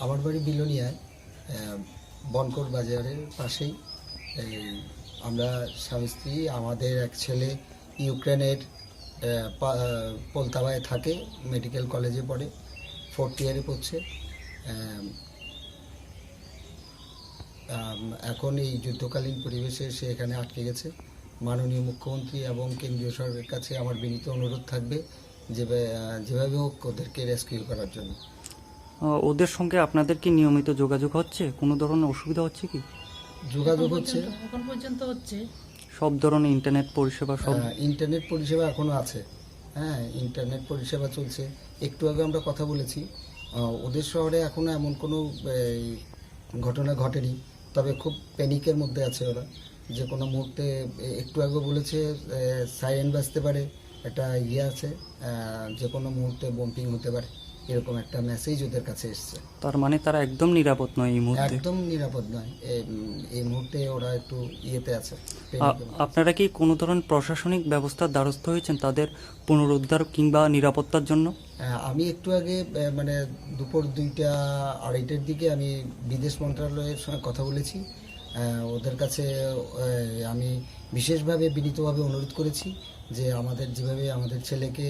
আমার বাড়ি বিলোনিয়ায়, বনকর বাজারের পাশেই। আমরা স্বামী স্ত্রী, আমাদের এক ছেলে ইউক্রেনের পোলতাভায় থাকে, মেডিকেল কলেজে পড়ে, 4th ইয়ারে পড়ছে। এখন এই যুদ্ধকালীন পরিবেশে সে এখানে আটকে গেছে। মাননীয় মুখ্যমন্ত্রী এবং কেন্দ্রীয় সরকারের কাছে আমার বিনীত অনুরোধ থাকবে যেভাবে হোক ওদেরকে রেস্কিউ করার জন্য। ওদের সঙ্গে আপনাদের কি নিয়মিত যোগাযোগ হচ্ছে? কোনো ধরনের অসুবিধা হচ্ছে কি? যোগাযোগ হচ্ছে, এখন পর্যন্ত হচ্ছে। সব ধরনের ইন্টারনেট পরিষেবা সব? ইন্টারনেট পরিষেবা এখনও আছে। হ্যাঁ, ইন্টারনেট পরিষেবা চলছে। একটু আগে আমরা কথা বলেছি। ওদের শহরে এখনও এমন কোনো ঘটনা ঘটেনি, তবে খুব প্যানিকের মধ্যে আছে ওরা। যে কোনো মুহূর্তে, একটু আগে বলেছে সাইরেন বাজতে পারে, একটা আছে, যে কোনো মুহূর্তে বম্পিং হতে পারে, এরকম একটা মেসেজ ওদের কাছে এসছে। তার মানে তারা একদম নিরাপদ নয় এই মুহূর্তে? একদম নিরাপদ নয়, এই মুহূর্তে ওরা একটু ইয়েতে আছে। আপনারা কি কোনো ধরনের প্রশাসনিক ব্যবস্থার দ্বারস্থ হয়েছেন তাদের পুনরুদ্ধার কিংবা নিরাপত্তার জন্য? আমি একটু আগে মানে দুপুর 2টা 2:30টার দিকে আমি বিদেশ মন্ত্রণালয়ের সঙ্গে কথা বলেছি। ওদের কাছে আমি বিশেষভাবে বিনীতভাবে অনুরোধ করেছি যে আমাদের যেভাবে আমাদের ছেলেকে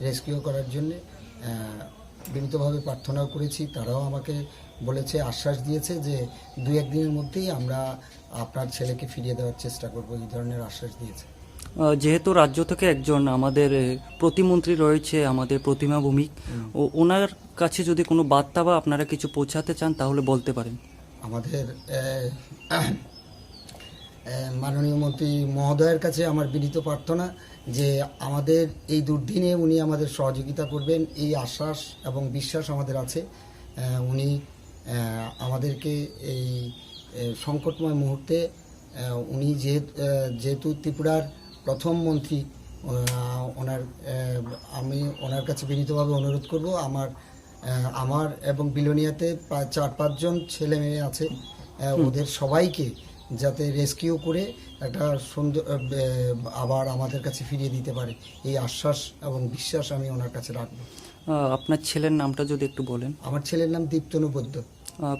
রেস্কিউ করার জন্যে বিনীতভাবে প্রার্থনাও করেছি। তারাও আমাকে বলেছে, আশ্বাস দিয়েছে যে 2-1 দিনের মধ্যেই আমরা আপনার ছেলেকে ফিরিয়ে দেওয়ার চেষ্টা করব, এই ধরনের আশ্বাস দিয়েছে। যেহেতু রাজ্য থেকে একজন আমাদের প্রতিমন্ত্রী রয়েছে, আমাদের প্রতিমা ভৌমিক, ওনার কাছে যদি কোনো বার্তা বা আপনারা কিছু পৌঁছাতে চান তাহলে বলতে পারেন। আমাদের মাননীয় মন্ত্রী মহোদয়ের কাছে আমার বিনীত প্রার্থনা যে আমাদের এই দুর্দিনে উনি আমাদের সহযোগিতা করবেন, এই আশ্বাস এবং বিশ্বাস আমাদের আছে। উনি আমাদেরকে এই সংকটময় মুহূর্তে উনি যেহেতু ত্রিপুরার প্রথম মন্ত্রী, আমি ওনার কাছে বিনীতভাবে অনুরোধ করব, আমার এবং বিলোনিয়াতে প্রায় 4-5 জন ছেলে মেয়ে আছে, ওদের সবাইকে যাতে রেস্কিউ করে একটা সুন্দর আবার আমাদের কাছে ফিরিয়ে দিতে পারে, এই আশ্বাস এবং বিশ্বাস আমি ওনার কাছে রাখবো। আপনার ছেলের নামটা যদি একটু বলেন। আমার ছেলের নাম দীপ্তনু বৈদ্য।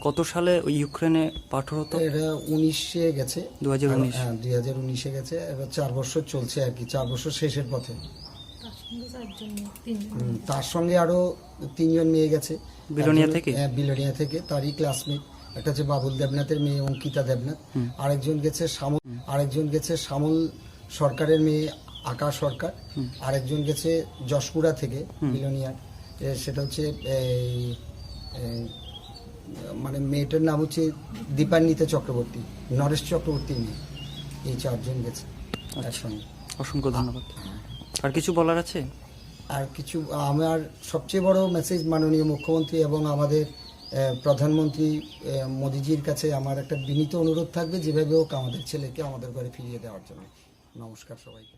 কত সালে ইউক্রেনে পাঠারত? এটা 19-এ গেছে, 2019। হ্যাঁ, 2019-এ গেছে। এবার 4 বছর চলছে আর কি, 4 বছর শেষের পথে। তার সঙ্গে আরো 3 জন মেয়ে গেছে বিলোনিয়া থেকে। হ্যাঁ, বিলোনিয়া থেকে, তারই ক্লাসমেট। একটা হচ্ছে বাবুল দেবনাথের মেয়ে অঙ্কিতা দেবনাথ, আরেকজন গেছে শ্যামল সরকারের মেয়ে আকাশ সরকার, আরেকজন গেছে যশপুরা থেকে বিলোনিয়ার, সেটা হচ্ছে মানে মেয়েটার নাম হচ্ছে দীপান্বিতা চক্রবর্তী, নরেশ চক্রবর্তীর মেয়ে। এই 4 জন গেছে একসঙ্গে। অসংখ্য ধন্যবাদ। আর কিছু বলার আছে? আর কিছু, আমার সবচেয়ে বড় মেসেজ মাননীয় মুখ্যমন্ত্রী এবং আমাদের প্রধানমন্ত্রী মোদিজির কাছে আমার একটা বিনীত অনুরোধ থাকবে, যেভাবে হোক আমাদের ছেলেকে আমাদের ঘরে ফিরিয়ে দেওয়ার জন্য। নমস্কার সবাইকে।